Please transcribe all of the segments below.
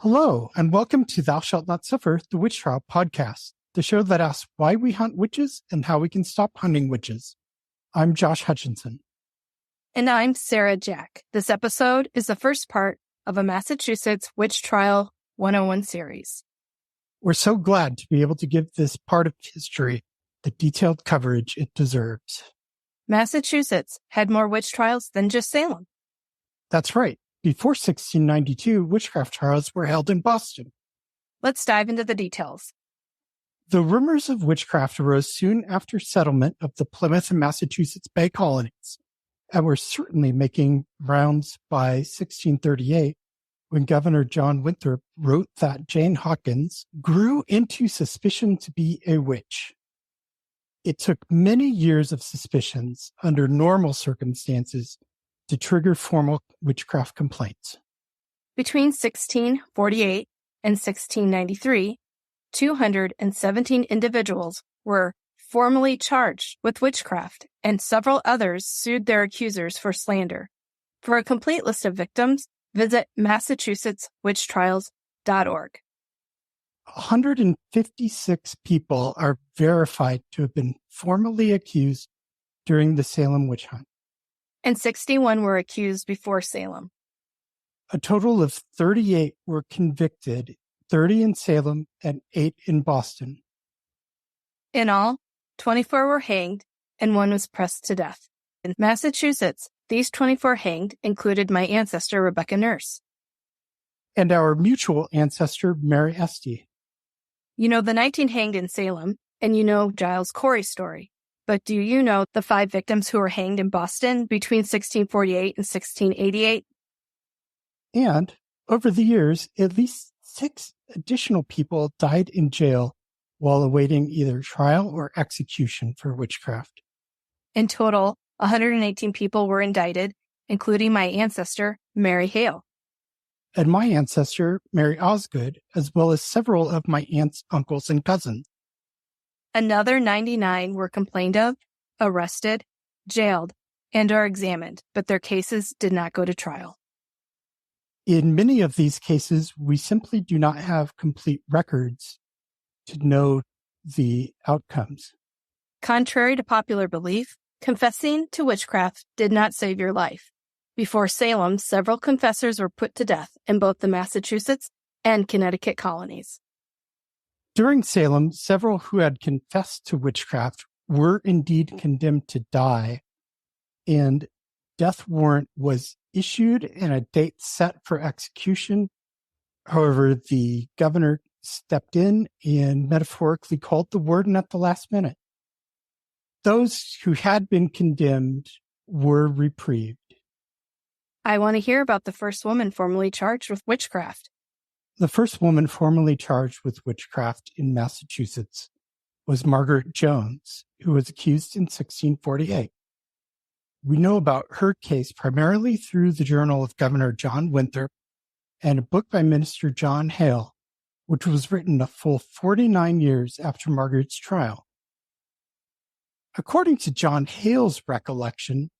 Hello, and welcome to Thou Shalt Not Suffer, the Witch Trial podcast, the show that asks why we hunt witches and how we can stop hunting witches. I'm Josh Hutchinson. And I'm Sarah Jack. This episode is the first part of a Massachusetts Witch Trial 101 series. We're so glad to be able to give this part of history the detailed coverage it deserves. Massachusetts had more witch trials than just Salem. That's right. Before 1692, witchcraft trials were held in Boston. Let's dive into the details. The rumors of witchcraft arose soon after settlement of the Plymouth and Massachusetts Bay colonies, and were certainly making rounds by 1638, when Governor John Winthrop wrote that Jane Hawkins grew into suspicion to be a witch. It took many years of suspicions under normal circumstances to trigger formal witchcraft complaints. Between 1648 and 1693, 217 individuals were formally charged with witchcraft, and several others sued their accusers for slander. For a complete list of victims, visit MassachusettsWitchTrials.org. 156 people are verified to have been formally accused during the Salem Witch-Hunt. And 61 were accused before Salem. A total of 38 were convicted, 30 in Salem and 8 in Boston. In all, 24 were hanged and 1 was pressed to death. In Massachusetts, these 24 hanged included my ancestor, Rebecca Nurse. And our mutual ancestor, Mary Esty. You know the 19 hanged in Salem, and you know Giles Corey's story. But do you know the 5 victims who were hanged in Boston between 1648 and 1688? And, over the years, at least 6 additional people died in jail while awaiting either trial or execution for witchcraft. In total, 118 people were indicted, including my ancestor, Mary Hale. And my ancestor, Mary Osgood, as well as several of my aunts, uncles, and cousins. Another 99 were complained of, arrested, jailed, and are examined, but their cases did not go to trial. In many of these cases, we simply do not have complete records to know the outcomes. Contrary to popular belief, confessing to witchcraft did not save your life. Before Salem, several confessors were put to death in both the Massachusetts and Connecticut colonies. During Salem, several who had confessed to witchcraft were indeed condemned to die, and death warrant was issued and a date set for execution. However, the governor stepped in and metaphorically called the warden at the last minute. Those who had been condemned were reprieved. I want to hear about the first woman formally charged with witchcraft. The first woman formally charged with witchcraft in Massachusetts was Margaret Jones, who was accused in 1648. We know about her case primarily through the journal of Governor John Winthrop and a book by Minister John Hale, which was written a full 49 years after Margaret's trial. According to John Hale's recollection,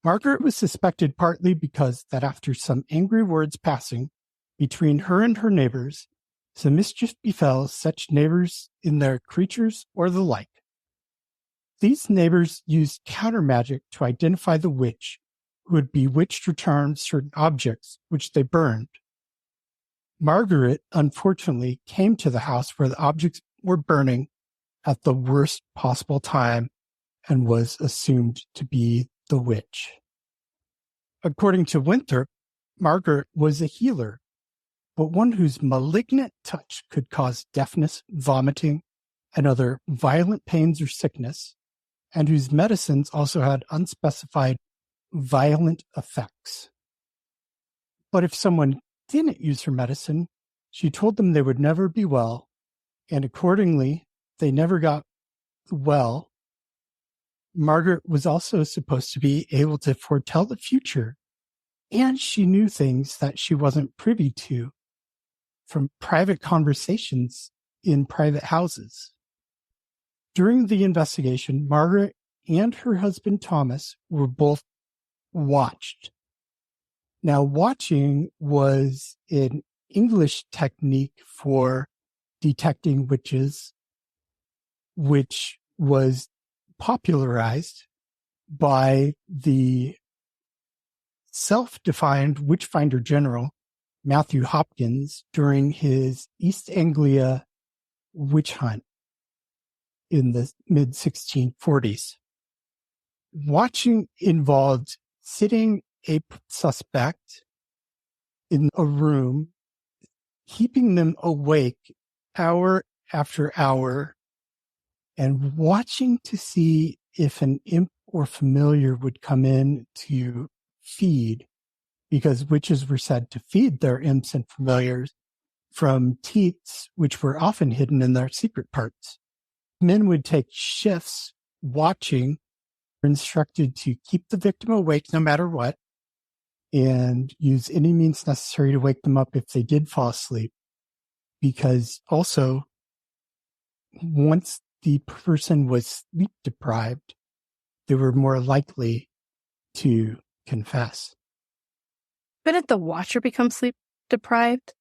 Margaret was suspected partly because that after some angry words passing between her and her neighbors, some mischief befell such neighbors in their creatures or the like. These neighbors used counter magic to identify the witch who had bewitched or charmed certain objects, which they burned. Margaret, unfortunately, came to the house where the objects were burning at the worst possible time and was assumed to be the witch. According to Winthrop, Margaret was a healer, but one whose malignant touch could cause deafness, vomiting, and other violent pains or sickness, and whose medicines also had unspecified violent effects. But if someone didn't use her medicine, she told them they would never be well, and accordingly, they never got well. Margaret was also supposed to be able to foretell the future, and she knew things that she wasn't privy to from private conversations in private houses. During the investigation, Margaret and her husband Thomas were both watched. Now, watching was an English technique for detecting witches, which was popularized by the self-defined witchfinder general Matthew Hopkins during his East Anglia witch hunt in the mid-1640s. Watching involved sitting a suspect in a room, keeping them awake hour after hour, and watching to see if an imp or familiar would come in to feed, because witches were said to feed their imps and familiars from teats, which were often hidden in their secret parts. Men would take shifts watching, instructed to keep the victim awake no matter what, and use any means necessary to wake them up if they did fall asleep. Because also, once the person was sleep deprived, they were more likely to confess. Couldn't the watcher become sleep deprived?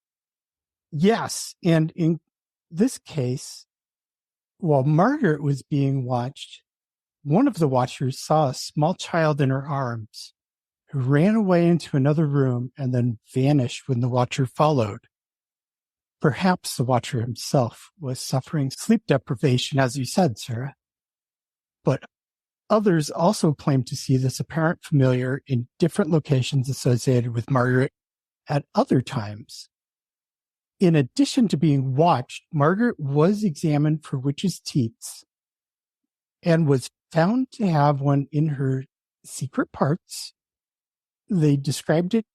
Yes, and in this case, while Margaret was being watched, one of the watchers saw a small child in her arms who ran away into another room and then vanished when the watcher followed. Perhaps the watcher himself was suffering sleep deprivation, as you said, Sarah. But others also claimed to see this apparent familiar in different locations associated with Margaret at other times. In addition to being watched, Margaret was examined for witches' teats and was found to have one in her secret parts. They described it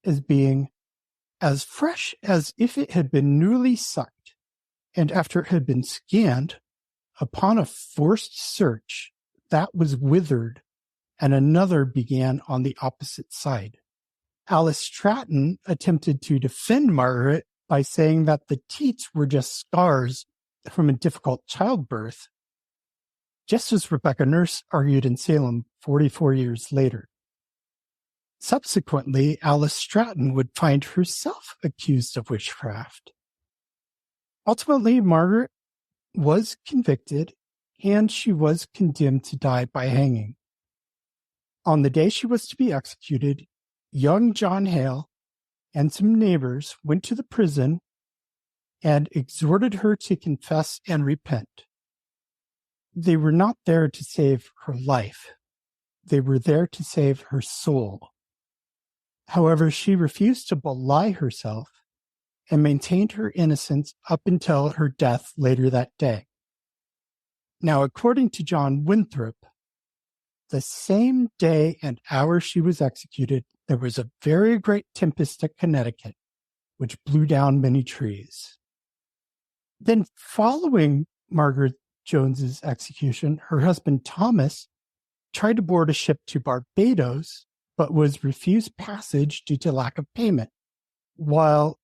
as being as fresh as if it had been newly sucked, and after it had been scanned, upon a forced search, that was withered, and another began on the opposite side. Alice Stratton attempted to defend Margaret by saying that the teats were just scars from a difficult childbirth, just as Rebecca Nurse argued in Salem 44 years later. Subsequently, Alice Stratton would find herself accused of witchcraft. Ultimately, Margaret was convicted, and she was condemned to die by hanging. On the day she was to be executed, young John Hale and some neighbors went to the prison and exhorted her to confess and repent. They were not there to save her life. They were there to save her soul. However, she refused to belie herself and maintained her innocence up until her death later that day. Now, according to John Winthrop, the same day and hour she was executed, there was a very great tempest at Connecticut, which blew down many trees. Then, following Margaret Jones's execution, her husband Thomas tried to board a ship to Barbados, but was refused passage due to lack of payment. While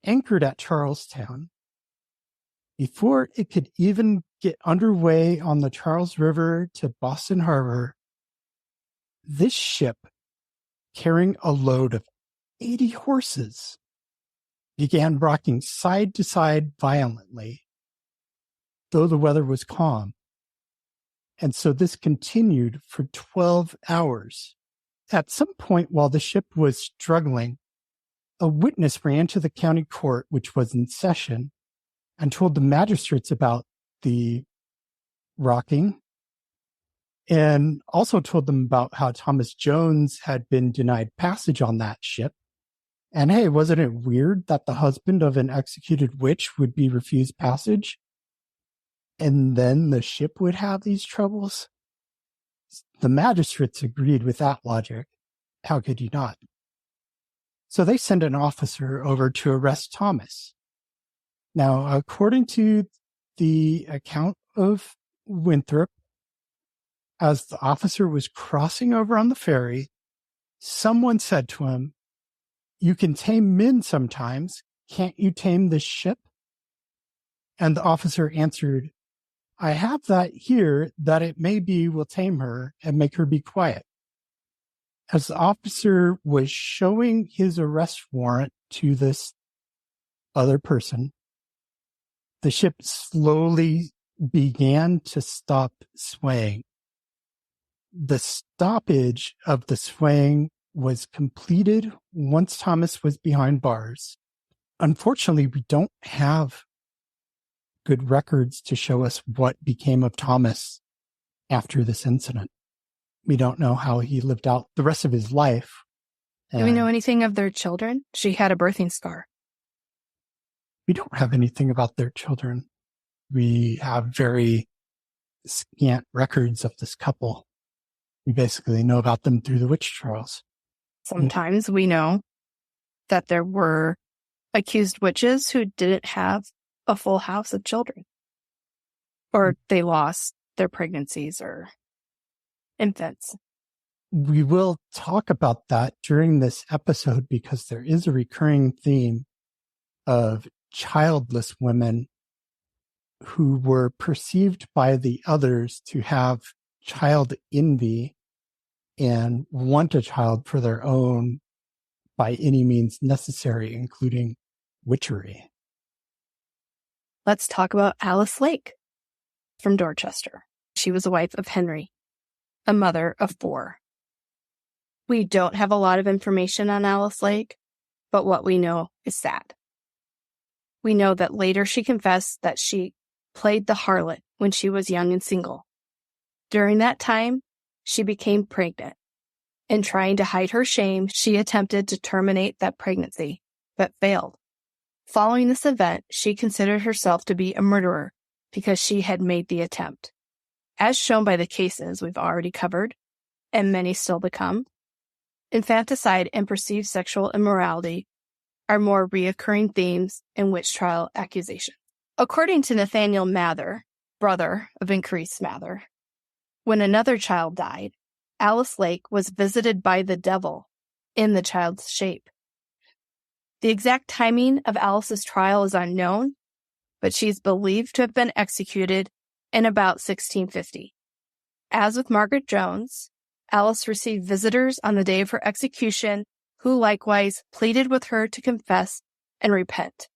anchored at Charlestown, before it could even get underway on the Charles River to Boston Harbor, this ship, carrying a load of 80 horses, began rocking side to side violently, though the weather was calm. And so this continued for 12 hours. At some point while the ship was struggling, a witness ran to the county court, which was in session, and told the magistrates about the rocking, and also told them about how Thomas Jones had been denied passage on that ship. And hey, wasn't it weird that the husband of an executed witch would be refused passage? And then the ship would have these troubles? The magistrates agreed with that logic. How could you not? So they sent an officer over to arrest Thomas. Now, according to the account of Winthrop, as the officer was crossing over on the ferry, someone said to him, "You can tame men sometimes. Can't you tame this ship?" And the officer answered, "I have that here that it may be will tame her and make her be quiet." As the officer was showing his arrest warrant to this other person, the ship slowly began to stop swaying. The stoppage of the swaying was completed once Thomas was behind bars. Unfortunately, we don't have good records to show us what became of Thomas after this incident. We don't know how he lived out the rest of his life. Do we know anything of their children? She had a birthing scar. We don't have anything about their children. We have very scant records of this couple. We basically know about them through the witch trials. Sometimes we know that there were accused witches who didn't have a full house of children, or they lost their pregnancies or infants. We will talk about that during this episode because there is a recurring theme of childless women who were perceived by the others to have child envy and want a child for their own by any means necessary, including witchery. Let's talk about Alice Lake from Dorchester. She was a wife of Henry, a mother of 4. We don't have a lot of information on Alice Lake, but what we know is sad. We know that later she confessed that she played the harlot when she was young and single. During that time, she became pregnant. In trying to hide her shame, she attempted to terminate that pregnancy, but failed. Following this event, she considered herself to be a murderer because she had made the attempt. As shown by the cases we've already covered, and many still to come, infanticide and perceived sexual immorality are more reoccurring themes in witch trial accusations. According to Nathaniel Mather, brother of Increase Mather, when another child died, Alice Lake was visited by the devil in the child's shape. The exact timing of Alice's trial is unknown, but she is believed to have been executed in about 1650. As with Margaret Jones, Alice received visitors on the day of her execution who likewise pleaded with her to confess and repent.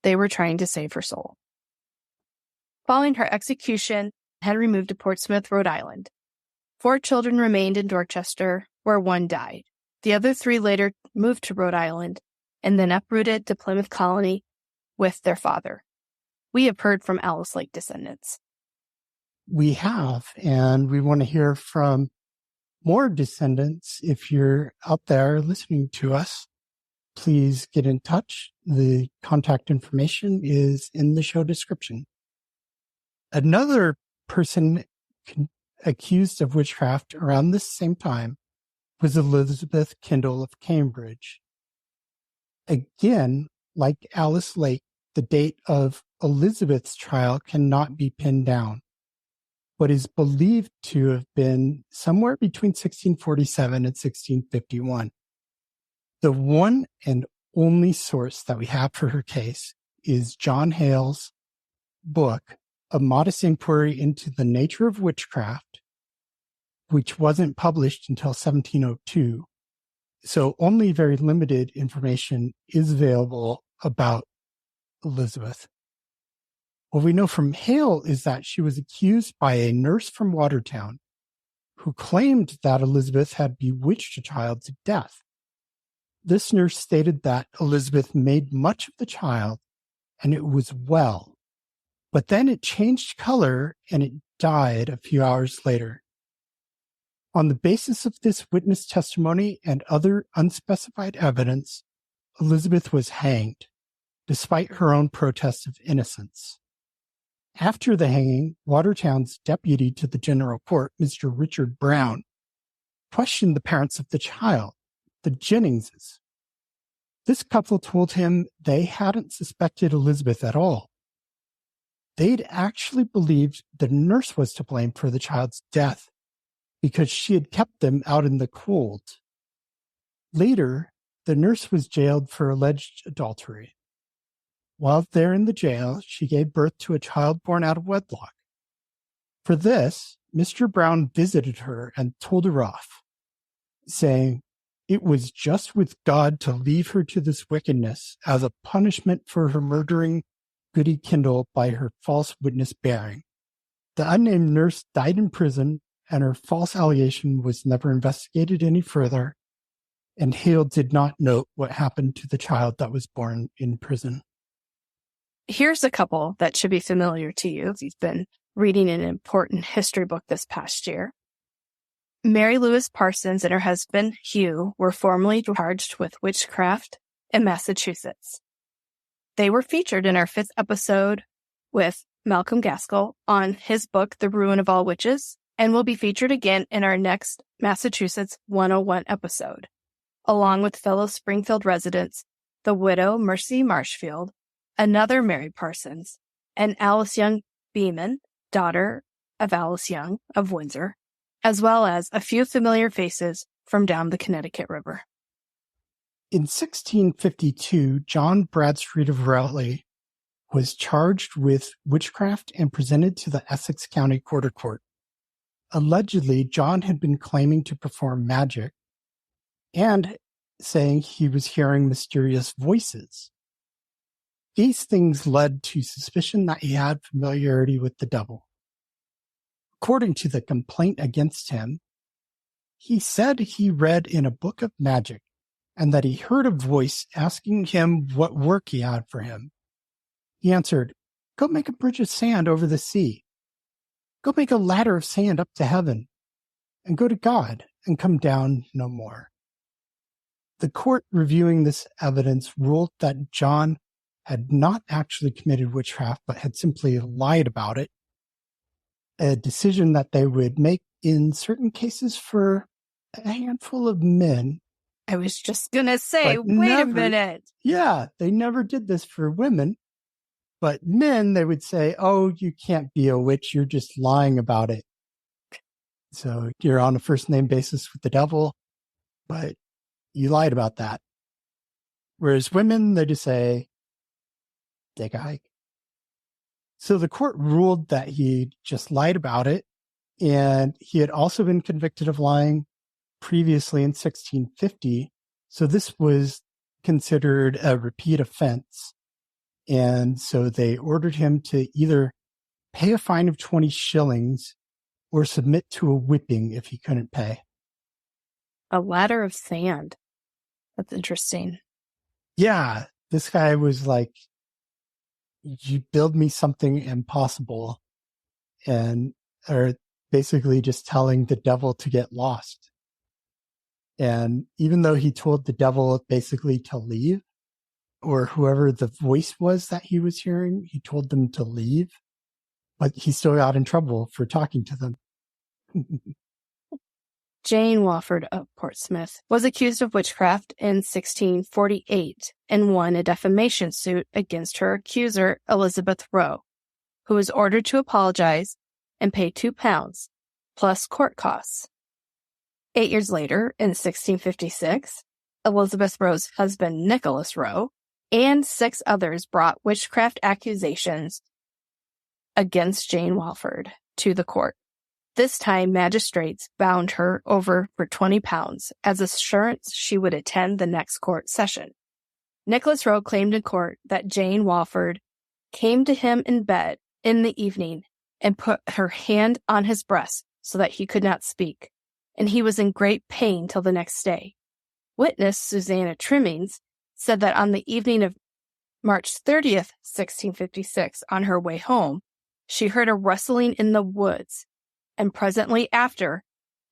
They were trying to save her soul. Following her execution, Henry moved to Portsmouth, Rhode Island. 4 children remained in Dorchester, where 1 died. The other 3 later moved to Rhode Island and then uprooted to Plymouth Colony with their father. We have heard from Alice Lake descendants. We have, and we want to hear from more descendants. If you're out there listening to us, please get in touch. The contact information is in the show description. Another person accused of witchcraft around this same time was Elizabeth Kendall of Cambridge. Again, like Alice Lake, the date of Elizabeth's trial cannot be pinned down, but is believed to have been somewhere between 1647 and 1651. The one and only source that we have for her case is John Hale's book, A Modest Inquiry into the Nature of Witchcraft, which wasn't published until 1702. So only very limited information is available about Elizabeth. What we know from Hale is that she was accused by a nurse from Watertown who claimed that Elizabeth had bewitched a child to death. This nurse stated that Elizabeth made much of the child and it was well, but then it changed color and it died a few hours later. On the basis of this witness testimony and other unspecified evidence, Elizabeth was hanged, despite her own protest of innocence. After the hanging, Watertown's deputy to the general court, Mr. Richard Brown, questioned the parents of the child, the Jenningses. This couple told him they hadn't suspected Elizabeth at all. They'd actually believed the nurse was to blame for the child's death because she had kept them out in the cold. Later, the nurse was jailed for alleged adultery. While there in the jail, she gave birth to a child born out of wedlock. For this, Mr. Brown visited her and told her off, saying, it was just with God to leave her to this wickedness as a punishment for her murdering Goody Kendall by her false witness bearing. The unnamed nurse died in prison, and her false allegation was never investigated any further, and Hale did not note what happened to the child that was born in prison. Here's a couple that should be familiar to you if you've been reading an important history book this past year. Mary Louise Parsons and her husband, Hugh, were formally charged with witchcraft in Massachusetts. They were featured in our 5th episode with Malcolm Gaskell on his book, The Ruin of All Witches, and will be featured again in our next Massachusetts 101 episode, along with fellow Springfield residents, the widow Mercy Marshfield, another Mary Parsons, and Alice Young Beeman, daughter of Alice Young of Windsor, as well as a few familiar faces from down the Connecticut River. In 1652, John Bradstreet of Raleigh was charged with witchcraft and presented to the Essex County Quarter Court. Allegedly, John had been claiming to perform magic and saying he was hearing mysterious voices. These things led to suspicion that he had familiarity with the devil. According to the complaint against him, he said he read in a book of magic and that he heard a voice asking him what work he had for him. He answered, "Go make a bridge of sand over the sea. Go make a ladder of sand up to heaven, and go to God and come down no more." The court reviewing this evidence ruled that John had not actually committed witchcraft, but had simply lied about it, a decision that they would make in certain cases for a handful of men. I was just going to say, wait a minute. Yeah, they never did this for women. But men, they would say, "Oh, you can't be a witch. You're just lying about it. So you're on a first-name basis with the devil, but you lied about that." Whereas women, they just say, "Take a hike." So the court ruled that he just lied about it, and he had also been convicted of lying previously in 1650. So this was considered a repeat offense. And so they ordered him to either pay a fine of 20 shillings or submit to a whipping if he couldn't pay. A ladder of sand. That's interesting. Yeah, this guy was like, "You build me something impossible," and or basically just telling the devil to get lost. And even though he told the devil basically to leave, or whoever the voice was that he was hearing, he told them to leave, but he still got in trouble for talking to them. Jane Walford of Portsmouth was accused of witchcraft in 1648 and won a defamation suit against her accuser, Elizabeth Rowe, who was ordered to apologize and pay £2 plus court costs. 8 years later, in 1656, Elizabeth Rowe's husband, Nicholas Rowe, and 6 others brought witchcraft accusations against Jane Walford to the court. This time, magistrates bound her over for £20 as assurance she would attend the next court session. Nicholas Rowe claimed in court that Jane Walford came to him in bed in the evening and put her hand on his breast so that he could not speak, and he was in great pain till the next day. Witness Susanna Trimmings said that on the evening of March 30th, 1656, on her way home, she heard a rustling in the woods, and presently after,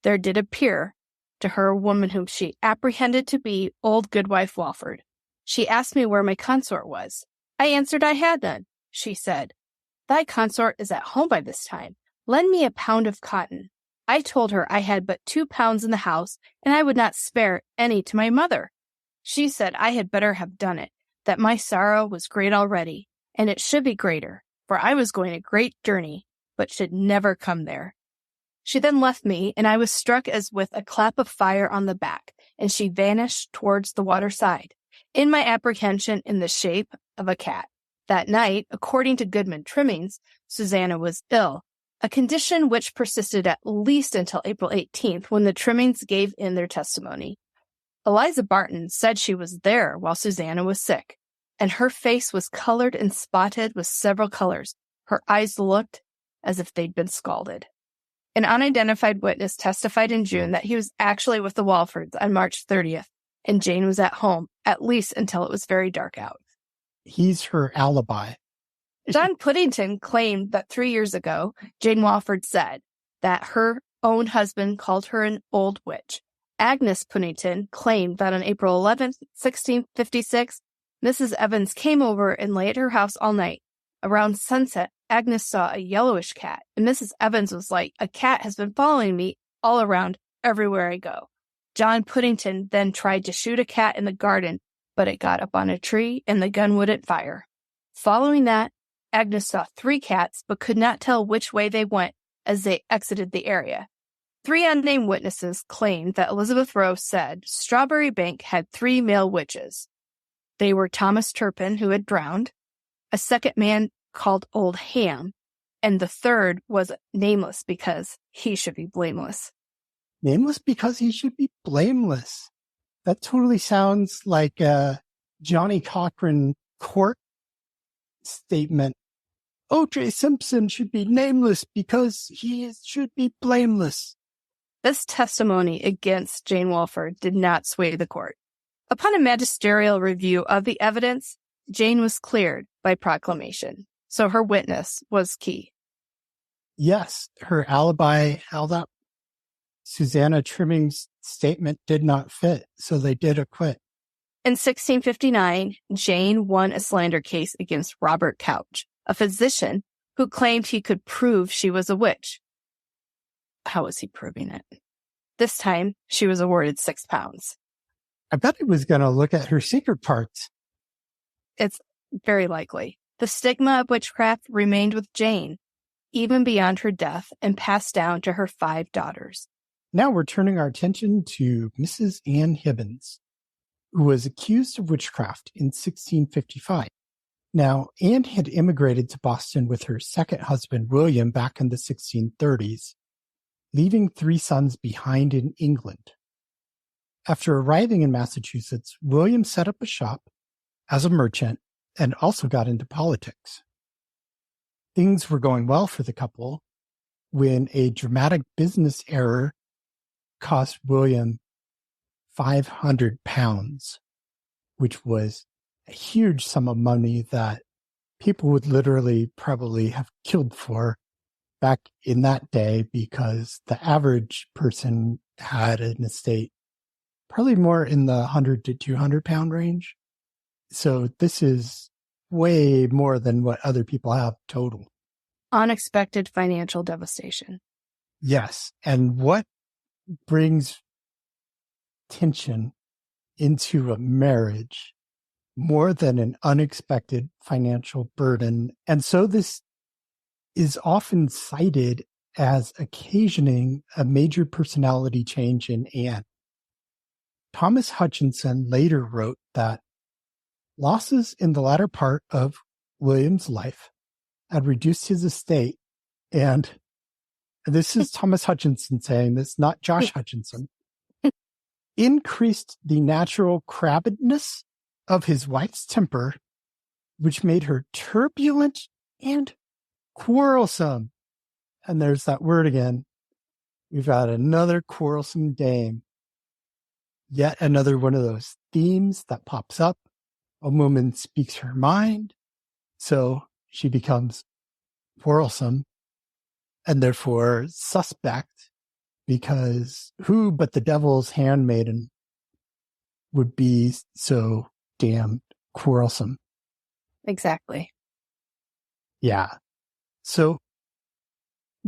there did appear to her a woman whom she apprehended to be old Goodwife Walford. She asked me where my consort was. I answered I had none. She said, "Thy consort is at home by this time. Lend me a pound of cotton." I told her I had but £2 in the house, and I would not spare any to my mother. She said I had better have done it, that my sorrow was great already, and it should be greater, for I was going a great journey, but should never come there. She then left me, and I was struck as with a clap of fire on the back, and she vanished towards the water side, in my apprehension in the shape of a cat. That night, according to Goodman Trimmings, Susanna was ill, a condition which persisted at least until April 18th, when the Trimmings gave in their testimony. Eliza Barton said she was there while Susanna was sick, and her face was colored and spotted with several colors. Her eyes looked as if they'd been scalded. An unidentified witness testified in June that he was actually with the Walfords on March 30th, and Jane was at home, at least until it was very dark out. He's her alibi. John Puddington claimed that 3 years ago, Jane Walford said that her own husband called her an old witch. Agnes Puddington claimed that on April 11th, 1656, Mrs. Evans came over and lay at her house all night. Around sunset, Agnes saw a yellowish cat, and Mrs. Evans was like, "A cat has been following me all around everywhere I go." John Puddington then tried to shoot a cat in the garden, but it got up on a tree and the gun wouldn't fire. Following that, Agnes saw 3 cats, but could not tell which way they went as they exited the area. 3 unnamed witnesses claimed that Elizabeth Rose said Strawberry Bank had 3 male witches. They were Thomas Turpin, who had drowned, a second man called Old Ham, and the third was nameless because he should be blameless. Nameless because he should be blameless. That totally sounds like a Johnny Cochran court statement. O.J. Simpson should be nameless because he should be blameless. This testimony against Jane Walford did not sway the court. Upon a magisterial review of the evidence, Jane was cleared by proclamation, so her witness was key. Yes, her alibi held up. Susanna Trimming's statement did not fit, so they did acquit. In 1659, Jane won a slander case against Robert Couch, a physician who claimed he could prove she was a witch. How was he proving it? This time, she was awarded £6. I bet he was going to look at her secret parts. It's very likely. The stigma of witchcraft remained with Jane, even beyond her death, and passed down to her 5 daughters. Now we're turning our attention to Mrs. Anne Hibbins, who was accused of witchcraft in 1655. Now, Anne had immigrated to Boston with her second husband, William, back in the 1630s, leaving 3 sons behind in England. After arriving in Massachusetts, William set up a shop as a merchant and also got into politics. Things were going well for the couple when a dramatic business error cost William £500, which was a huge sum of money that people would literally probably have killed for back in that day, because the average person had an estate probably more in the 100 to 200 pound range. So this is way more than what other people have total. Unexpected financial devastation. Yes. And what brings tension into a marriage more than an unexpected financial burden? And so this is often cited as occasioning a major personality change in Anne. Thomas Hutchinson later wrote that losses in the latter part of William's life had reduced his estate, and this is Thomas Hutchinson saying this, not Josh Hutchinson, increased the natural crabbedness of his wife's temper, which made her turbulent and quarrelsome. And there's that word again. We've got another quarrelsome dame. Yet another one of those themes that pops up. A woman speaks her mind, so she becomes quarrelsome and therefore suspect, because who but the devil's handmaiden would be so damn quarrelsome? Exactly. Yeah. So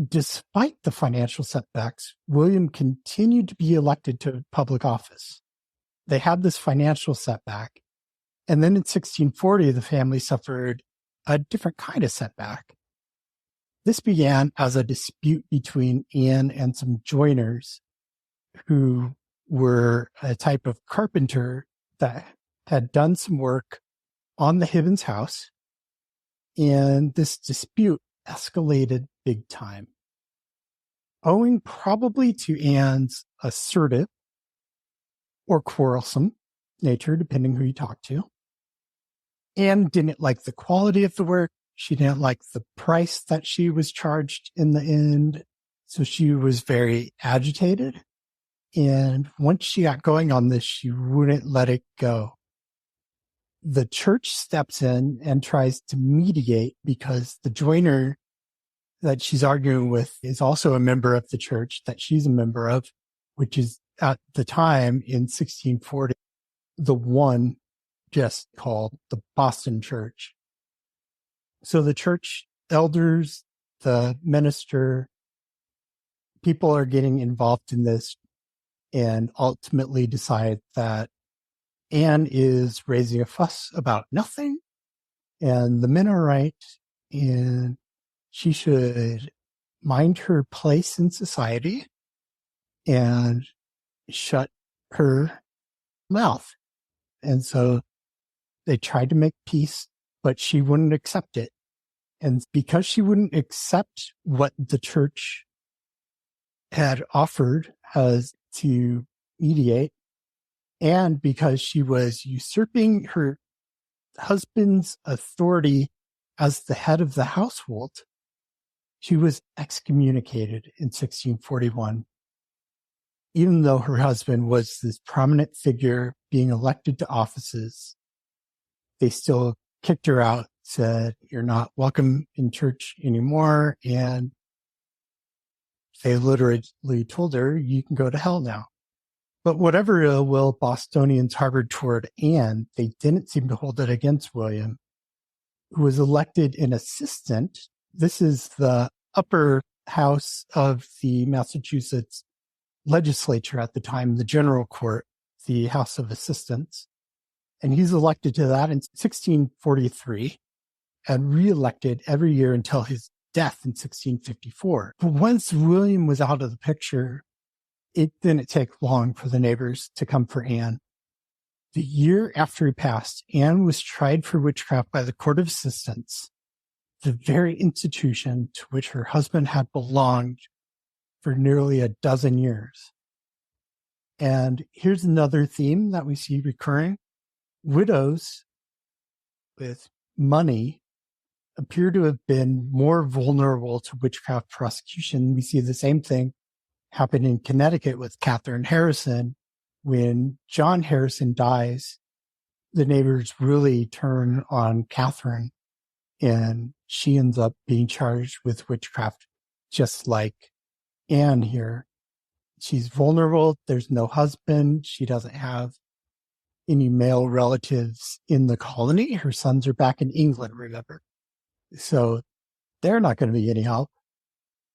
despite the financial setbacks, William continued to be elected to public office. They had this financial setback. And then in 1640, the family suffered a different kind of setback. This began as a dispute between Anne and some joiners who were a type of carpenter that had done some work on the Hibbins house. And this dispute escalated big time, owing probably to Anne's assertive or quarrelsome nature, depending who you talk to. Anne didn't like the quality of the work. She didn't like the price that she was charged in the end. So she was very agitated. And once she got going on this, she wouldn't let it go. The church steps in and tries to mediate because the joiner that she's arguing with is also a member of the church that she's a member of, which is at the time in 1640, the one just called the Boston Church. So the church elders, the minister, people are getting involved in this and ultimately decide that Anne is raising a fuss about nothing and the men are right and she should mind her place in society and shut her mouth. And so they tried to make peace, but she wouldn't accept it. And because she wouldn't accept what the church had offered as to mediate, and because she was usurping her husband's authority as the head of the household, she was excommunicated in 1641. Even though her husband was this prominent figure being elected to offices, they still kicked her out, said, "You're not welcome in church anymore." And they literally told her, "You can go to hell now." But whatever ill will Bostonians harbored toward Anne, they didn't seem to hold it against William, who was elected an assistant. This is the upper house of the Massachusetts legislature at the time, the General Court, the House of Assistants. And he's elected to that in 1643 and reelected every year until his death in 1654. But once William was out of the picture, it didn't take long for the neighbors to come for Anne. The year after he passed, Anne was tried for witchcraft by the Court of Assistants, the very institution to which her husband had belonged for nearly a dozen years. And here's another theme that we see recurring. Widows with money appear to have been more vulnerable to witchcraft prosecution. We see the same thing happen in Connecticut with Catherine Harrison. When John Harrison dies, the neighbors really turn on Catherine, and she ends up being charged with witchcraft, just like Anne here. She's vulnerable. There's no husband. She doesn't have any male relatives in the colony. Her sons are back in England, remember? So they're not going to be any help.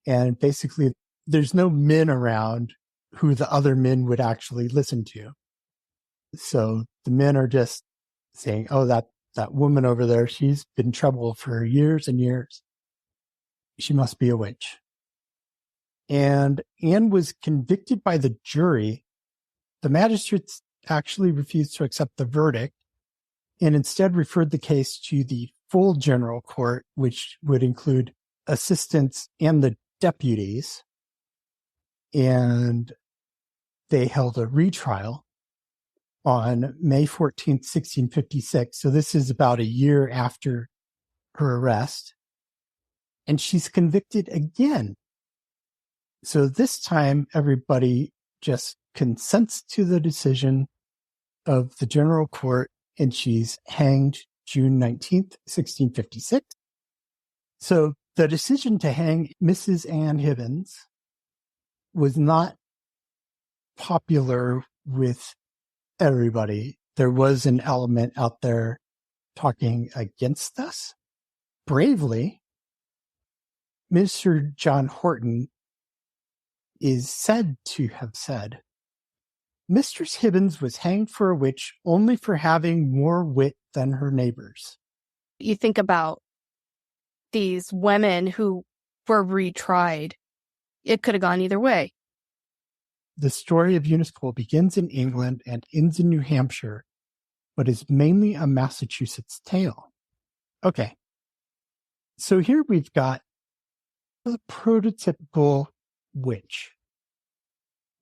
And basically, there's no men around who the other men would actually listen to. So the men are just saying, "Oh, that woman over there, she's been in trouble for years and years. She must be a witch." And Anne was convicted by the jury. The magistrates actually refused to accept the verdict and instead referred the case to the full general court, which would include assistants and the deputies. And they held a retrial on May 14th, 1656. So this is about a year after her arrest. And she's convicted again. So this time, everybody just consents to the decision of the general court, and she's hanged June 19th, 1656. So the decision to hang Mrs. Anne Hibbins was not popular with everybody. There was an element out there talking against us. Bravely, Mr. John Horton is said to have said, "Mistress Hibbins was hanged for a witch only for having more wit than her neighbors." You think about these women who were retried. It could have gone either way. The story of Eunice Cole begins in England and ends in New Hampshire, but is mainly a Massachusetts tale. Okay. So here we've got the prototypical witch.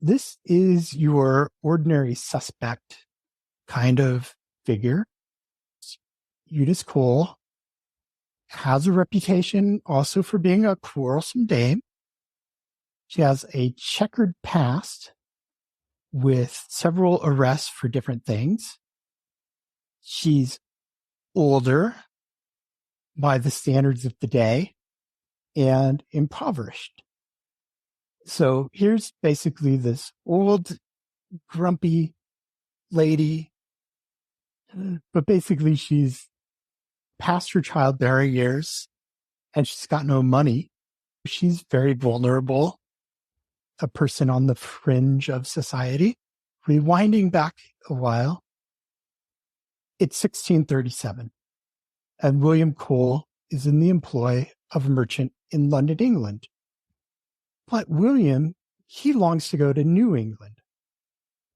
This is your ordinary suspect kind of figure. Eunice Cole has a reputation also for being a quarrelsome dame. She has a checkered past with several arrests for different things. She's older by the standards of the day and impoverished. So here's basically this old, grumpy lady, but basically she's past her childbearing years and she's got no money. She's very vulnerable, a person on the fringe of society. Rewinding back a while, it's 1637, and William Cole is in the employ of a merchant in London, England. But William, he longs to go to New England.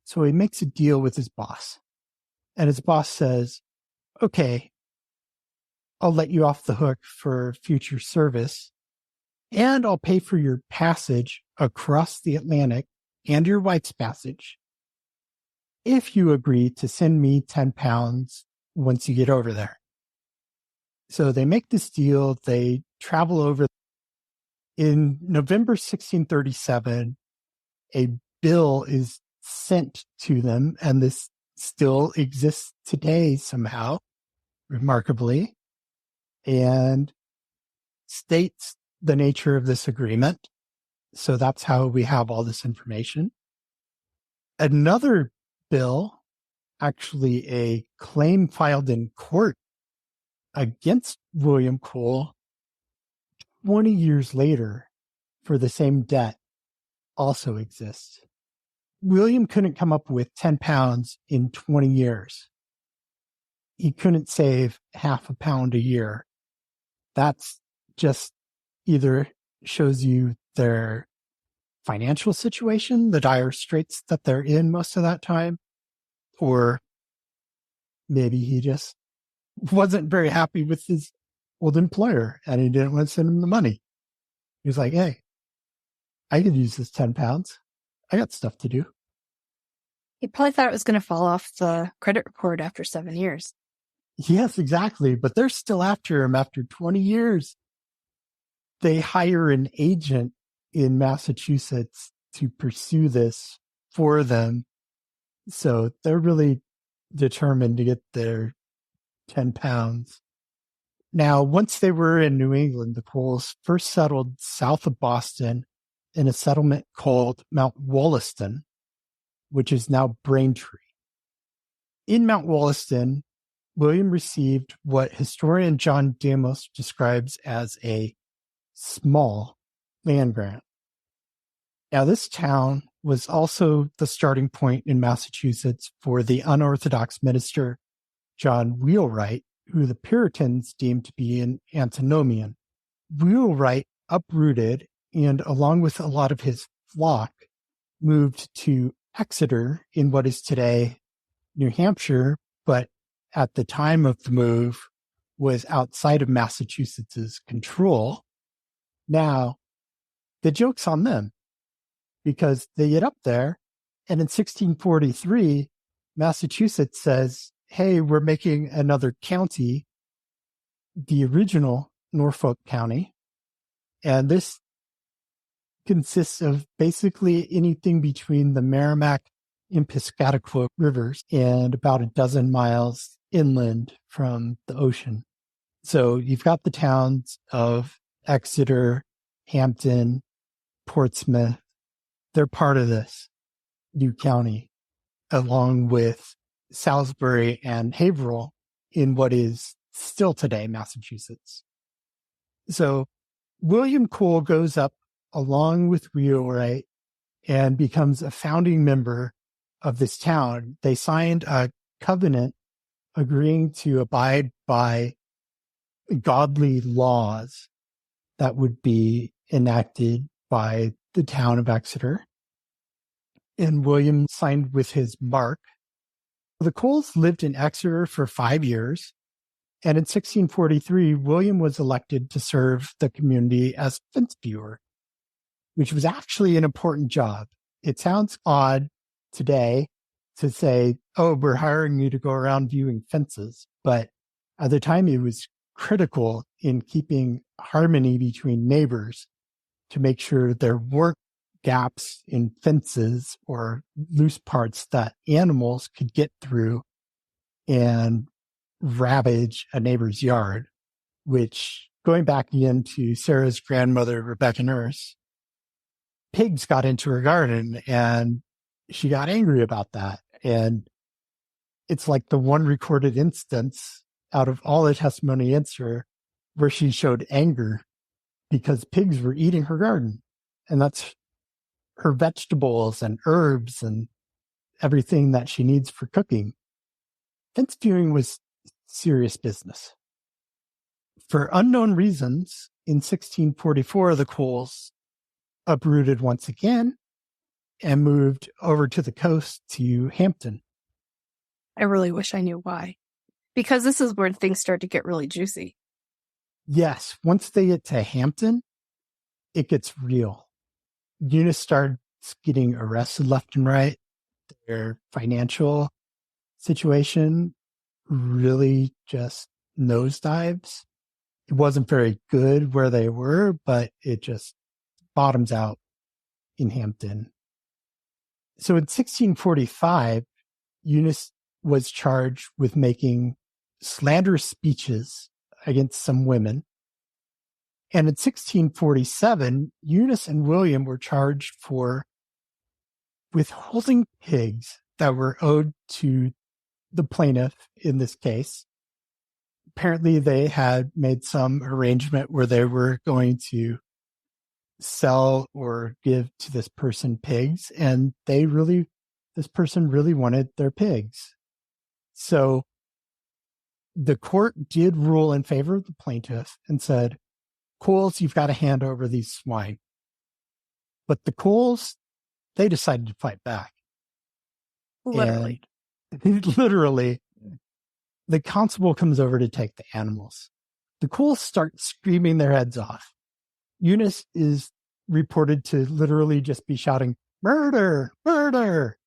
So he makes a deal with his boss. And his boss says, okay, I'll let you off the hook for future service, and I'll pay for your passage across the Atlantic and your wife's passage if you agree to send me 10 pounds once you get over there. So they make this deal. They travel over. In November 1637, a bill is sent to them, and this still exists today somehow, remarkably, and states the nature of this agreement. So that's how we have all this information. Another bill, actually a claim filed in court against William Cole 20 years later for the same debt, also exists. William couldn't come up with 10 pounds in 20 years. He couldn't save half a pound a year. That's just either shows you their financial situation, the dire straits that they're in most of that time, or maybe he just wasn't very happy with his old employer and he didn't want to send him the money. He was like, hey, I could use this 10 pounds. I got stuff to do. He probably thought it was going to fall off the credit report after 7 years. Yes, exactly. But they're still after him after 20 years. They hire an agent in Massachusetts to pursue this for them. So they're really determined to get their 10 pounds. Now, once they were in New England, the Coles first settled south of Boston in a settlement called Mount Wollaston, which is now Braintree. In Mount Wollaston, William received what historian John Damos describes as a small land grant. Now, this town was also the starting point in Massachusetts for the unorthodox minister John Wheelwright, who the Puritans deemed to be an antinomian. Wheelwright uprooted and, along with a lot of his flock, moved to Exeter in what is today New Hampshire, but at the time of the move was outside of Massachusetts' control. Now, the joke's on them because they get up there, and in 1643, Massachusetts says, hey, we're making another county, the original Norfolk County, and this consists of basically anything between the Merrimack and Piscataqua rivers and about a dozen miles inland from the ocean. So you've got the towns of Exeter, Hampton, Portsmouth. They're part of this new county, along with Salisbury and Haverhill in what is still today Massachusetts. So William Cole goes up along with Wheelwright and becomes a founding member of this town. They signed a covenant agreeing to abide by godly laws that would be enacted by the town of Exeter. And William signed with his mark. The Coles lived in Exeter for 5 years. And in 1643, William was elected to serve the community as fence viewer, which was actually an important job it sounds odd today to say, oh, we're hiring you to go around viewing fences. But at the time, it was critical in keeping harmony between neighbors to make sure there weren't gaps in fences or loose parts that animals could get through and ravage a neighbor's yard, which, going back again to Sarah's grandmother, Rebecca Nurse, pigs got into her garden and she got angry about that. And it's like the one recorded instance out of all the testimony against her where she showed anger because pigs were eating her garden. And that's her vegetables and herbs and everything that she needs for cooking. Fence viewing was serious business. For unknown reasons, in 1644, the Coles uprooted once again and moved over to the coast to Hampton. I really wish I knew why. Because this is where things start to get really juicy. Yes, once they get to Hampton, it gets real. Eunice starts getting arrested left and right. Their financial situation really just nosedives. It wasn't very good where they were, but it just bottoms out in Hampton. So in 1645, Eunice was charged with making slanderous speeches against some women. And in 1647, Eunice and William were charged for withholding pigs that were owed to the plaintiff in this case. Apparently, they had made some arrangement where they were going to sell or give to this person pigs, and this person really wanted their pigs. So the court did rule in favor of the plaintiff and said, Coles, you've got to hand over these swine. But the Coles, they decided to fight back. Literally. And literally, the constable comes over to take the animals. The Coles start screaming their heads off. Eunice is reported to literally just be shouting, murder, murder.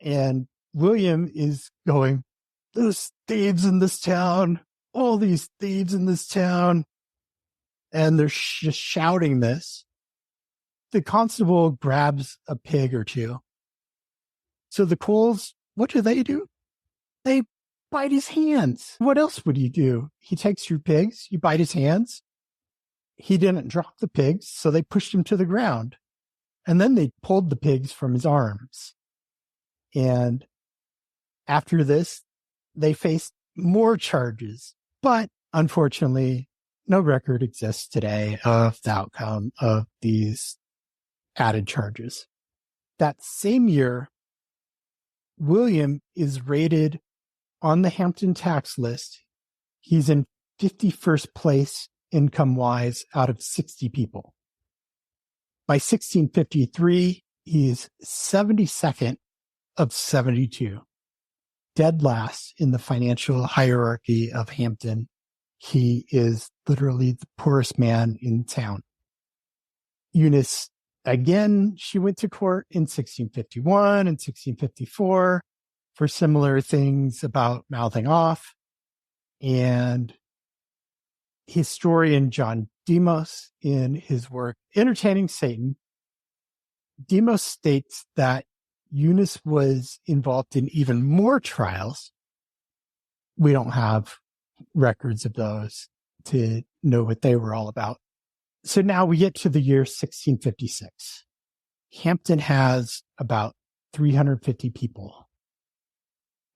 And William is going, there's thieves in this town, all these thieves in this town. And they're just shouting this. The constable grabs a pig or two. So the Coles, what do? They bite his hands. What else would you do? He takes your pigs, you bite his hands. He didn't drop the pigs, so they pushed him to the ground. And then they pulled the pigs from his arms. And after this, they faced more charges. But unfortunately, no record exists today of the outcome of these added charges. That same year, William is rated on the Hampton tax list. He's in 51st place income-wise out of 60 people. By 1653, he's 72nd of 72. Dead last in the financial hierarchy of Hampton. He is literally the poorest man in town. Eunice, again, she went to court in 1651 and 1654 for similar things about mouthing off. And historian John Demos, in his work Entertaining Satan, Demos states that Eunice was involved in even more trials. We don't have records of those to know what they were all about. So now we get to the year 1656. Hampton has about 350 people.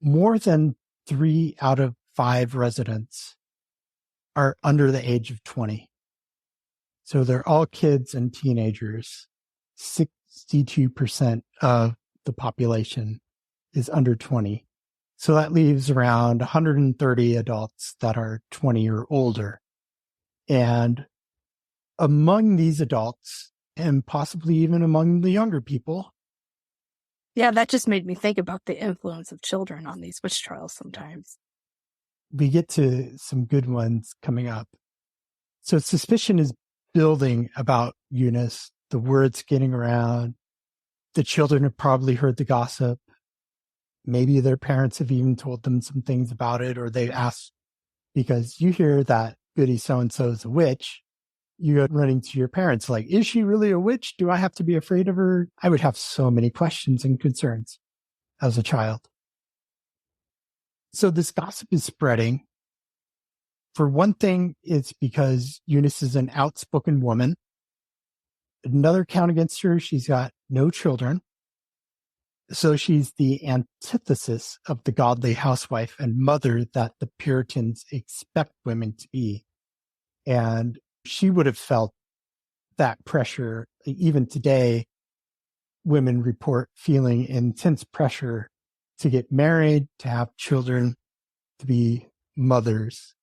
More than 3 out of 5 residents are under the age of 20. So they're all kids and teenagers. 62% of the population is under 20. So that leaves around 130 adults that are 20 or older. And among these adults, and possibly even among the younger people. Yeah, that just made me think about the influence of children on these witch trials sometimes. We get to some good ones coming up. So suspicion is building about Eunice. The word's getting around. The children have probably heard the gossip. Maybe their parents have even told them some things about it, or they asked, because you hear that goody so-and-so is a witch. You go running to your parents like, is she really a witch? Do I have to be afraid of her? I would have so many questions and concerns as a child. So this gossip is spreading. For one thing, it's because Eunice is an outspoken woman. Another count against her, she's got no children. So she's the antithesis of the godly housewife and mother that the Puritans expect women to be. And she would have felt that pressure. Even today, women report feeling intense pressure to get married, to have children, to be mothers.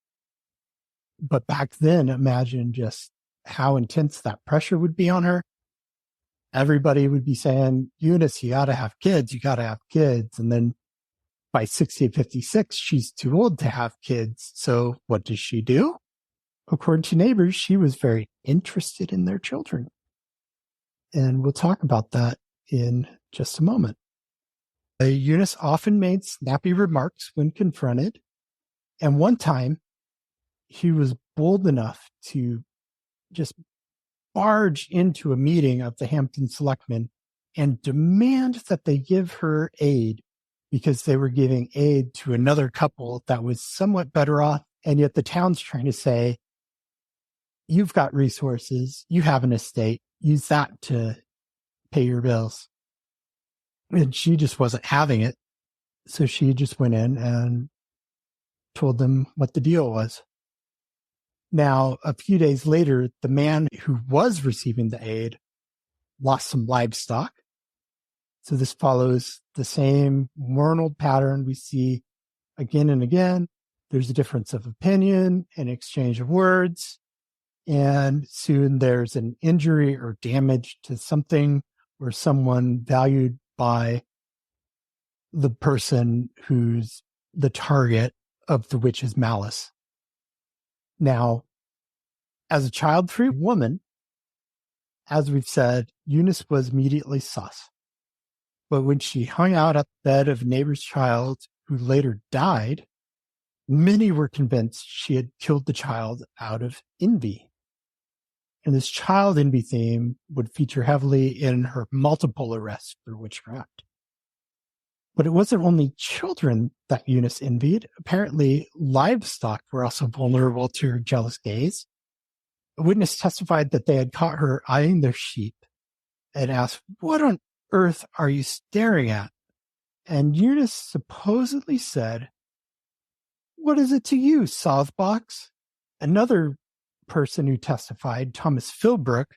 But back then, imagine just how intense that pressure would be on her. Everybody would be saying, Eunice, you got to have kids. You got to have kids. And then by 1656, she's too old to have kids. So what does she do? According to neighbors, she was very interested in their children. And we'll talk about that in just a moment. Eunice often made snappy remarks when confronted. And one time, he was bold enough to just barge into a meeting of the Hampton Selectmen and demand that they give her aid because they were giving aid to another couple that was somewhat better off. And yet the town's trying to say, you've got resources, you have an estate, use that to pay your bills. And she just wasn't having it. So she just went in and told them what the deal was. Now, a few days later, the man who was receiving the aid lost some livestock. So this follows the same worn-old pattern we see again and again. There's a difference of opinion, an exchange of words, and soon there's an injury or damage to something or someone valued by the person who's the target of the witch's malice. Now, as a child-free woman, as we've said, Eunice was immediately sus. But when she hung out at the bed of a neighbor's child who later died, many were convinced she had killed the child out of envy. And this child envy theme would feature heavily in her multiple arrests for witchcraft. But it wasn't only children that Eunice envied. Apparently, livestock were also vulnerable to her jealous gaze. A witness testified that they had caught her eyeing their sheep and asked, "What on earth are you staring at?" And Eunice supposedly said, "What is it to you, Southbox?" Another person who testified, Thomas Philbrook,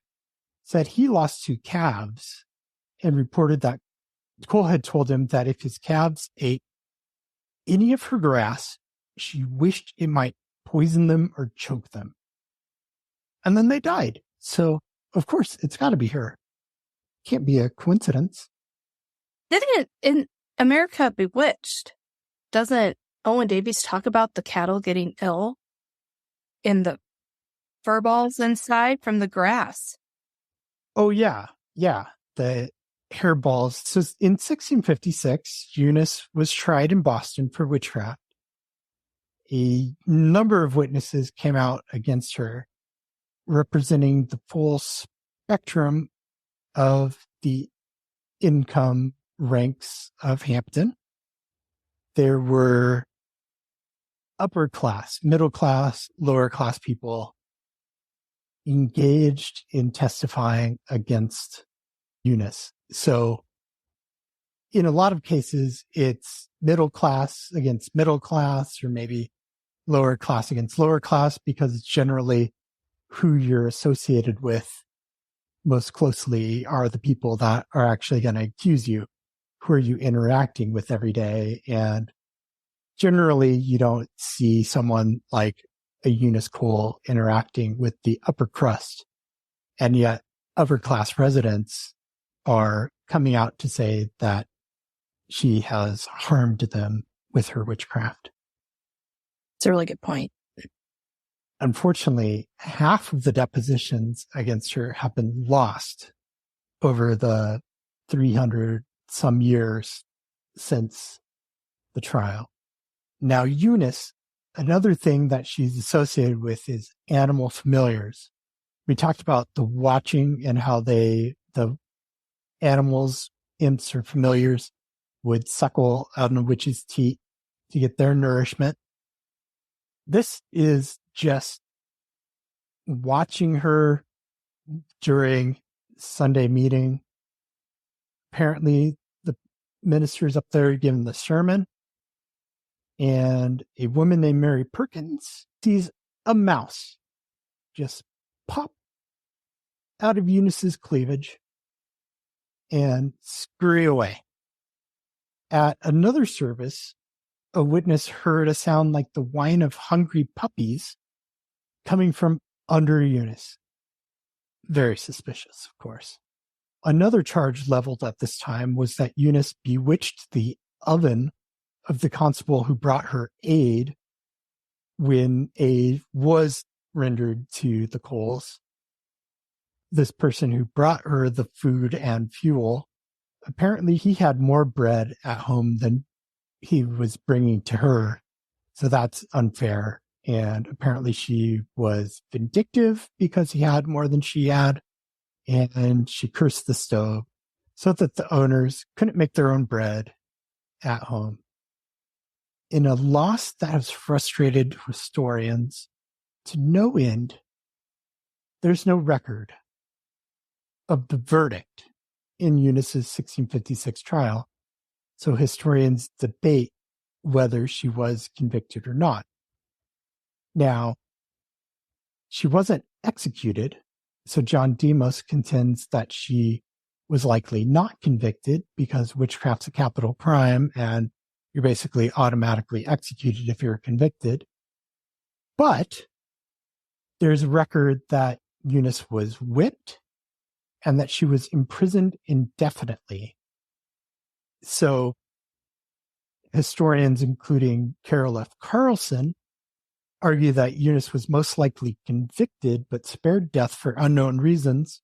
said he lost 2 calves and reported that Cole had told him that if his calves ate any of her grass, she wished it might poison them or choke them. And then they died. So, of course, it's got to be her. Can't be a coincidence. Didn't it, in America Bewitched, doesn't Owen Davies talk about the cattle getting ill in the fur balls inside from the grass? Oh, yeah. Yeah. The hair balls. So in 1656, Eunice was tried in Boston for witchcraft. A number of witnesses came out against her, representing the full spectrum of the income ranks of Hampton. There were upper class, middle class, lower class people engaged in testifying against Eunice. So in a lot of cases, it's middle class against middle class, or maybe lower class against lower class, because it's generally who you're associated with most closely are the people that are actually going to accuse you. Who are you interacting with every day? And generally, you don't see someone like a Eunice Cole interacting with the upper crust. And yet upper class residents are coming out to say that she has harmed them with her witchcraft. It's a really good point. Unfortunately, half of the depositions against her have been lost over the 300 some years since the trial. Now, Eunice, another thing that she's associated with is animal familiars. We talked about the watching and how the animals, imps or familiars, would suckle out a witch's teat to get their nourishment. This is just watching her during Sunday meeting. Apparently, the minister's up there giving the sermon, and a woman named Mary Perkins sees a mouse just pop out of Eunice's cleavage and scurry away. At another service, a witness heard a sound like the whine of hungry puppies coming from under Eunice. Very suspicious, of course. Another charge leveled at this time was that Eunice bewitched the oven of the constable who brought her aid when aid was rendered to the Coles. This person who brought her the food and fuel, apparently he had more bread at home than he was bringing to her. So that's unfair. And apparently she was vindictive because he had more than she had. And she cursed the stove so that the owners couldn't make their own bread at home. In a loss that has frustrated historians to no end, there's no record of the verdict in Eunice's 1656 trial, so historians debate whether she was convicted or not. Now, she wasn't executed, so John Demos contends that she was likely not convicted because witchcraft's a capital crime and you're basically automatically executed if you're convicted. But there's a record that Eunice was whipped and that she was imprisoned indefinitely. So historians, including Carol F. Carlson, argue that Eunice was most likely convicted but spared death for unknown reasons,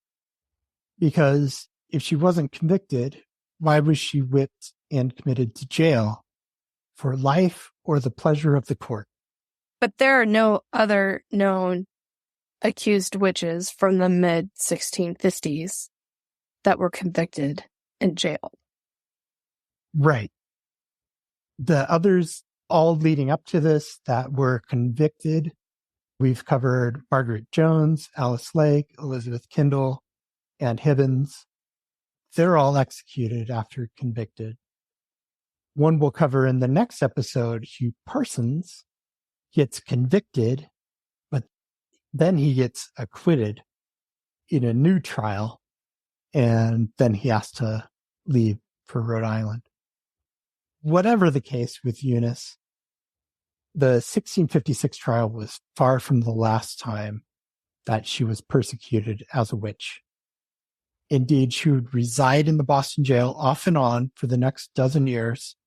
because if she wasn't convicted, why was she whipped and committed to jail? For life or the pleasure of the court? But there are no other known accused witches from the mid-1650s that were convicted and jailed. Right. The others all leading up to this that were convicted, we've covered Margaret Jones, Alice Lake, Elizabeth Kendall, and Hibbins. They're all executed after convicted. One we'll cover in the next episode, Hugh Parsons, gets convicted, but then he gets acquitted in a new trial, and then he has to leave for Rhode Island. Whatever the case with Eunice, the 1656 trial was far from the last time that she was persecuted as a witch. Indeed, she would reside in the Boston jail off and on for the next dozen years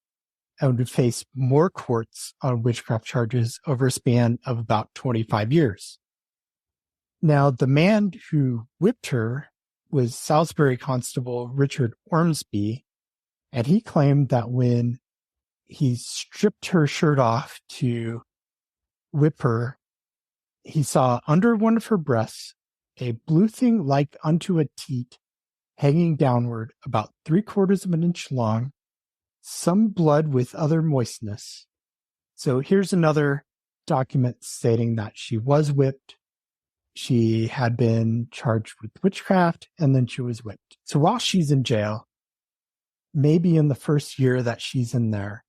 and would face more courts on witchcraft charges over a span of about 25 years. Now, the man who whipped her was Salisbury Constable Richard Ormsby, and he claimed that when he stripped her shirt off to whip her, he saw under one of her breasts a blue thing like unto a teat hanging downward about 3/4 of an inch long, some blood with other moistness. So here's another document stating that she was whipped. She had been charged with witchcraft, and then she was whipped. So while she's in jail, maybe in the first year that she's in there,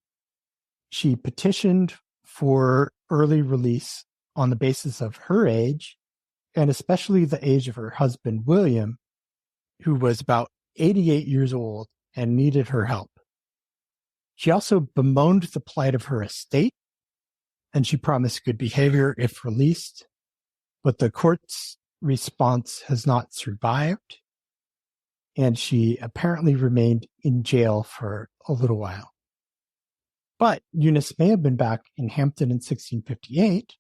she petitioned for early release on the basis of her age, and especially the age of her husband, William, who was about 88 years old and needed her help. She also bemoaned the plight of her estate, and she promised good behavior if released, but the court's response has not survived, and she apparently remained in jail for a little while. But Eunice may have been back in Hampton in 1658.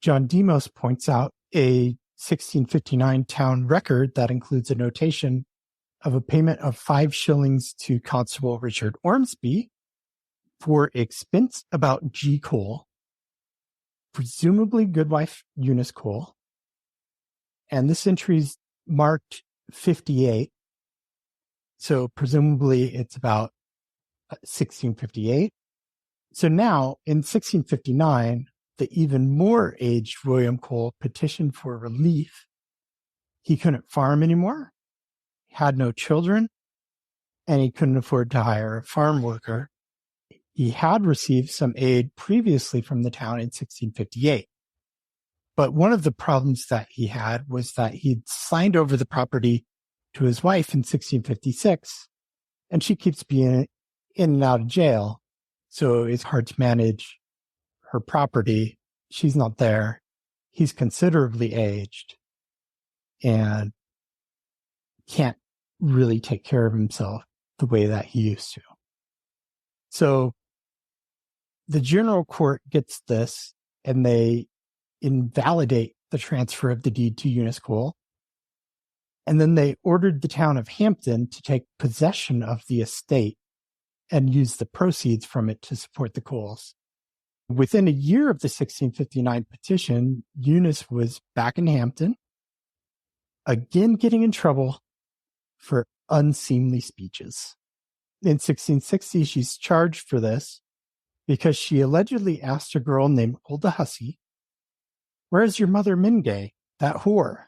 John Demos points out a 1659 town record that includes a notation of a payment of 5 shillings to Constable Richard Ormsby for expense about G. Cole, presumably Goodwife Eunice Cole. And this entry's marked 58. So presumably it's about 1658. So now in 1659, the even more aged William Cole petitioned for relief. He couldn't farm anymore, had no children, and he couldn't afford to hire a farm worker. He had received some aid previously from the town in 1658. But one of the problems that he had was that he'd signed over the property to his wife in 1656, and she keeps being in and out of jail. So it's hard to manage her property. She's not there. He's considerably aged and can't really take care of himself the way that he used to. So the general court gets this, and they invalidate the transfer of the deed to Eunice Cole. And then they ordered the town of Hampton to take possession of the estate and use the proceeds from it to support the Coles. Within a year of the 1659 petition, Eunice was back in Hampton, again getting in trouble for unseemly speeches. In 1660, she's charged for this because she allegedly asked a girl named Huldah Hussey, "Where's your mother Mingay, that whore?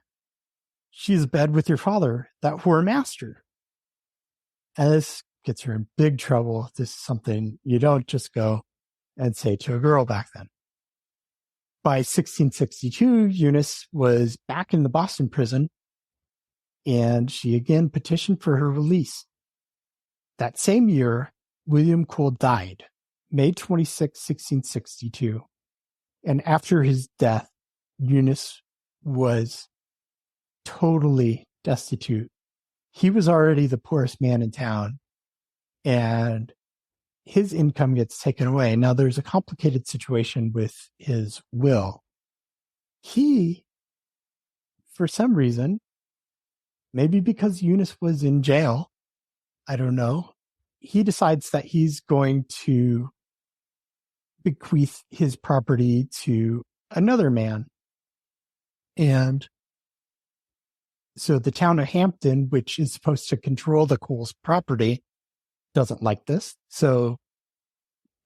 She's abed with your father, that whore master." And this gets her in big trouble. This is something you don't just go and say to a girl back then. By 1662, Eunice was back in the Boston prison, and she again petitioned for her release. That same year, William Cole died, May 26, 1662. And after his death, Eunice was totally destitute. He was already the poorest man in town, and his income gets taken away. Now, there's a complicated situation with his will. He, for some reason, maybe because Eunice was in jail, I don't know, he decides that he's going to bequeath his property to another man. And so the town of Hampton, which is supposed to control the Coles property, doesn't like this. So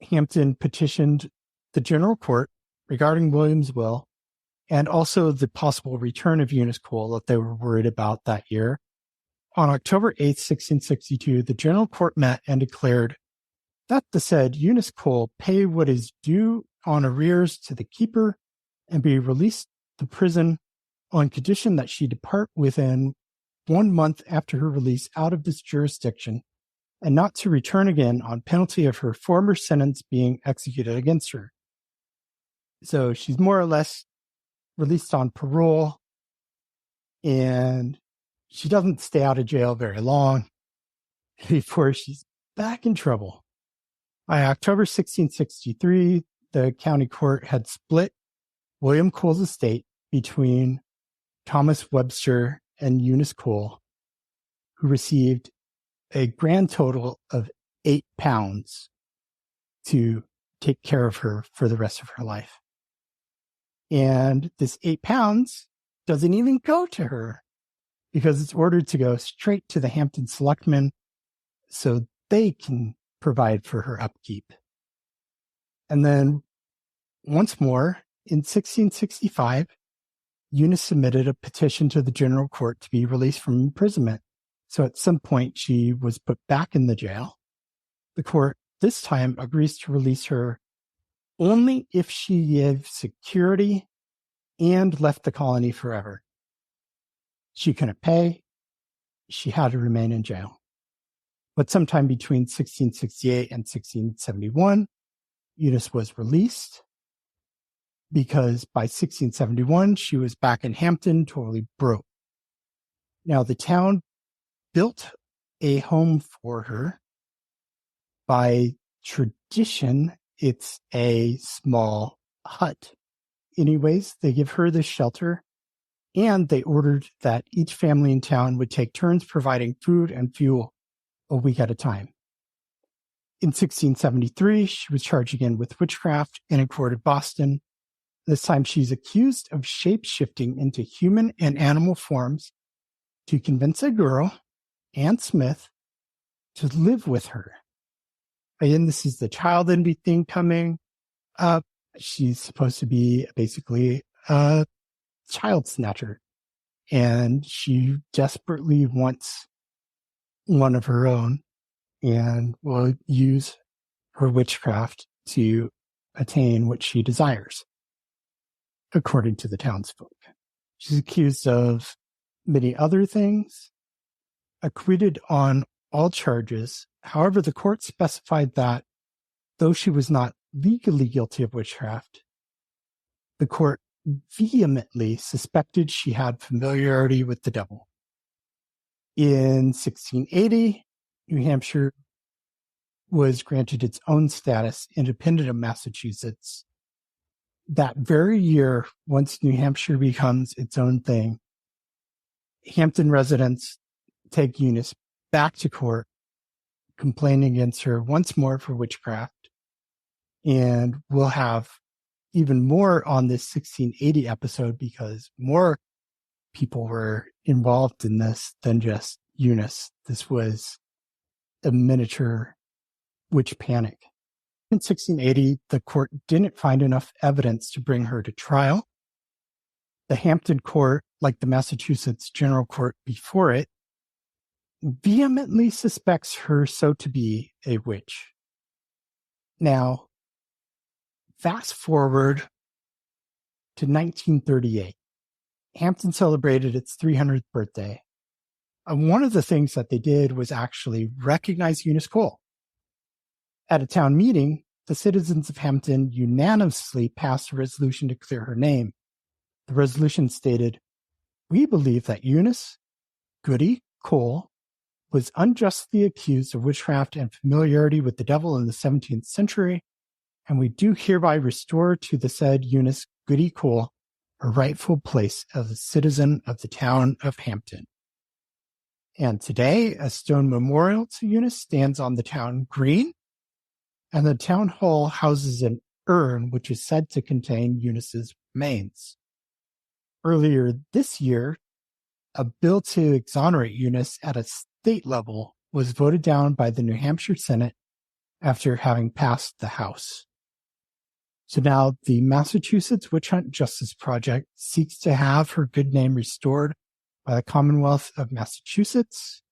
Hampton petitioned the general court regarding William's will and also the possible return of Eunice Cole that they were worried about that year. On October 8th, 1662, the general court met and declared that the said Eunice Cole pay what is due on arrears to the keeper and be released to prison on condition that she depart within 1 month after her release out of this jurisdiction, and not to return again on penalty of her former sentence being executed against her. So she's more or less released on parole, and she doesn't stay out of jail very long before she's back in trouble. By October 1663, the county court had split William Cole's estate between Thomas Webster and Eunice Cole, who received a grand total of £8 to take care of her for the rest of her life. And this £8 doesn't even go to her because it's ordered to go straight to the Hampton Selectmen so they can provide for her upkeep. And then once more, in 1665, Eunice submitted a petition to the general court to be released from imprisonment. So at some point, she was put back in the jail. The court this time agrees to release her only if she gives security and left the colony forever. She couldn't pay. She had to remain in jail. But sometime between 1668 and 1671, Eunice was released because by 1671, she was back in Hampton, totally broke. Now, the town built a home for her. By tradition, it's a small hut. Anyways, they give her this shelter, And they ordered that each family in town would take turns providing food and fuel a week at a time. In 1673, she was charged again with witchcraft in a court of Boston. This time she's accused of shape-shifting into human and animal forms to convince a girl, Anne Smith, to live with her. Again, this is the child envy thing coming up. She's supposed to be basically a child snatcher, and she desperately wants one of her own and will use her witchcraft to attain what she desires, according to the townsfolk. She's accused of many other things, acquitted on all charges. However, the court specified that though she was not legally guilty of witchcraft, the court vehemently suspected she had familiarity with the devil. In 1680, New Hampshire was granted its own status independent of Massachusetts. That very year, once New Hampshire becomes its own thing, Hampton residents take Eunice back to court, complaining against her once more for witchcraft. And we'll have even more on this 1680 episode because more people were involved in this than just Eunice. This was a miniature witch panic. In 1680, the court didn't find enough evidence to bring her to trial. The Hampton court, like the Massachusetts General Court before it, vehemently suspects her so to be a witch. Now, fast forward to 1938. Hampton celebrated its 300th birthday. And one of the things that they did was actually recognize Eunice Cole. At a town meeting, the citizens of Hampton unanimously passed a resolution to clear her name. The resolution stated, "We believe that Eunice Goody Cole was unjustly accused of witchcraft and familiarity with the devil in the 17th century, and we do hereby restore to the said Eunice Goody Cole her rightful place as a citizen of the town of Hampton." And today, a stone memorial to Eunice stands on the town green, and the town hall houses an urn which is said to contain Eunice's remains. Earlier this year, a bill to exonerate Eunice at a state level was voted down by the New Hampshire Senate after having passed the House. So now the Massachusetts Witch-Hunt Justice Project seeks to have her good name restored by the Commonwealth of Massachusetts.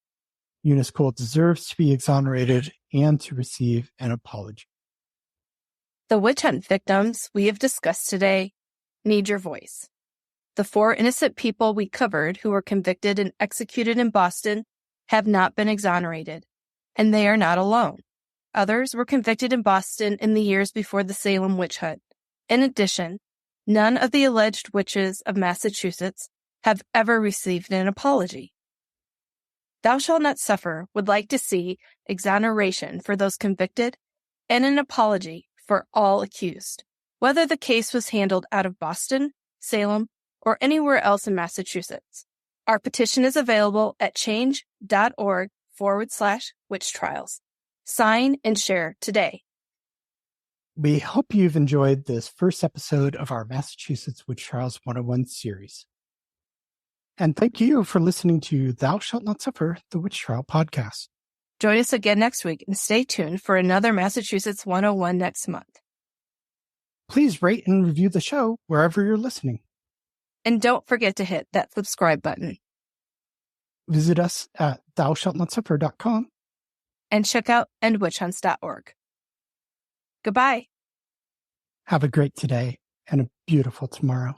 Eunice Cole deserves to be exonerated and to receive an apology. The witch hunt victims we have discussed today need your voice. The 4 innocent people we covered who were convicted and executed in Boston have not been exonerated, and they are not alone. Others were convicted in Boston in the years before the Salem Witch-Hunt. In addition, none of the alleged witches of Massachusetts have ever received an apology. Thou Shalt Not Suffer would like to see exoneration for those convicted and an apology for all accused, whether the case was handled out of Boston, Salem, or anywhere else in Massachusetts. Our petition is available at change.org/witch trials. Sign and share today. We hope you've enjoyed this first episode of our Massachusetts Witch Trials 101 series. And thank you for listening to Thou Shalt Not Suffer, the Witch Trial podcast. Join us again next week and stay tuned for another Massachusetts 101 next month. Please rate and review the show wherever you're listening. And don't forget to hit that subscribe button. Visit us at thoushallnotsuffer.com. And check out endwitchhunts.org. Goodbye. Have a great today and a beautiful tomorrow.